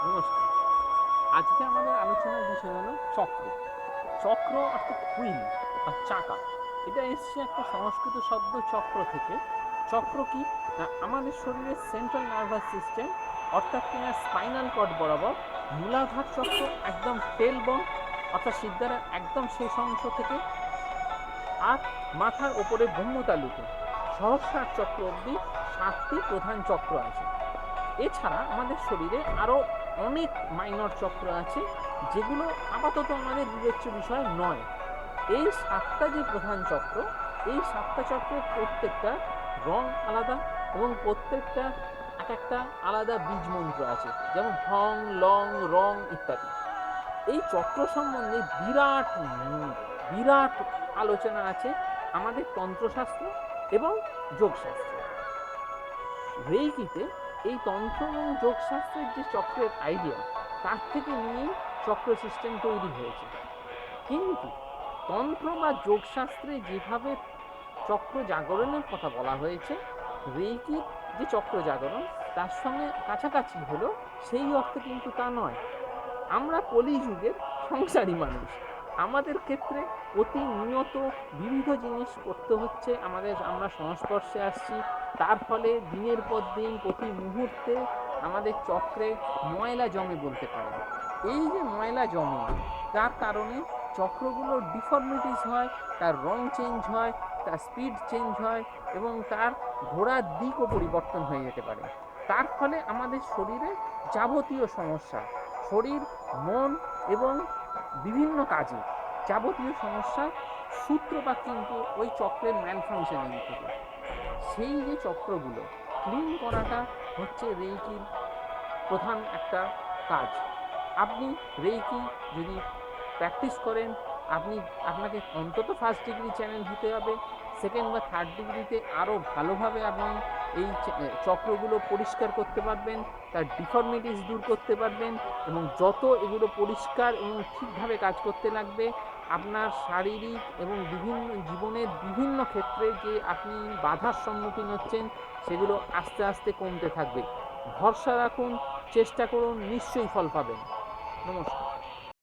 নমস্কার। আজকে আমাদের আলোচনার বিষয় হলো চক্র। চক্র অর্থাৎ হুইল বা চাকা। এটা এসছে একটা সংস্কৃত শব্দ চক্র থেকে। চক্র কি না, আমাদের শরীরের সেন্ট্রাল নার্ভাস সিস্টেম অর্থাৎ কিনা স্পাইনাল কর্ড বরাবর মূলাধার চক্র, একদম টেল বোন অর্থাৎ সিদ্ধারের একদম শেষ অংশ থেকে আর মাথার ওপরে ব্রহ্মতালুতে সহস্রার চক্র অবধি 7টি প্রধান চক্র আছে। এছাড়া আমাদের শরীরে আরও অনেক মাইনর চক্র আছে, যেগুলো আপাতত আমাদের বিবেচ্য বিষয় নয়। এই 7টা যে প্রধান চক্র, এই 7টা চক্রের প্রত্যেকটা রং আলাদা এবং প্রত্যেকটা এক একটা আলাদা বীজ মন্ত্র আছে, যেমন হং, লং, রং ইত্যাদি। এই চক্র সম্বন্ধে বিরাট আলোচনা আছে আমাদের তন্ত্রশাস্ত্র এবং যোগশাস্ত্রে। রেইকিতে এই তন্ত্র এবং যোগশাস্ত্রের যে চক্রের আইডিয়া, তার থেকে নিয়েই চক্র সিস্টেম তৈরি হয়েছে। কিন্তু তন্ত্র বা যোগশাস্ত্রে যেভাবে চক্র জাগরণের কথা বলা হয়েছে, রেইকির যে চক্র জাগরণ তার সঙ্গে কাছাকাছি হলো, সেই অর্থে কিন্তু তা নয়। আমরা কলিযুগের সংসারী মানুষ, আমাদের ক্ষেত্রে প্রতিনিয়ত বিবিধ জিনিস করতে হচ্ছে, আমরা সংস্পর্শে আসছি। তার ফলে দিনের পর দিন প্রতি মুহূর্তে আমাদের চক্রে ময়লা জমে বলতে পারেন। এই যে ময়লা জমে, তার কারণে চক্রগুলোর ডিফর্মিটিস হয়, তার রং চেঞ্জ হয়, তার স্পিড চেঞ্জ হয় এবং তার ঘোরার দিকও পরিবর্তন হয়ে যেতে পারে। তার ফলে আমাদের শরীরে যাবতীয় সমস্যা, শরীর, মন এবং বিভিন্ন কাজে যাবতীয় সমস্যার সূত্রপাত কিন্তু ওই চক্রের ম্যালফাংশনিং থেকে। সেই যে চক্রগুলো ক্লিন করাটা হচ্ছে রেইকির প্রধান একটা কাজ। আপনি রেইকি যদি প্র্যাকটিস করেন, আপনাকে অন্তত ফার্স্ট ডিগ্রি চ্যানেল হতে হবে। সেকেন্ড বা থার্ড ডিগ্রিতে আরও ভালোভাবে আপনি এই চক্রগুলো পরিষ্কার করতে পারবেন, তার ডিফর্মিটিস দূর করতে পারবেন এবং যত এগুলো পরিষ্কার এবং ঠিকভাবে কাজ করতে লাগবে, আপনার শারীরিক এবং বিভিন্ন জীবনের বিভিন্ন ক্ষেত্রে যে আপনি বাধার সম্মুখীন হচ্ছেন, সেগুলো আস্তে আস্তে কমতে থাকবে। ভরসা রাখুন, চেষ্টা করুন, নিশ্চয়ই ফল পাবেন। নমস্কার।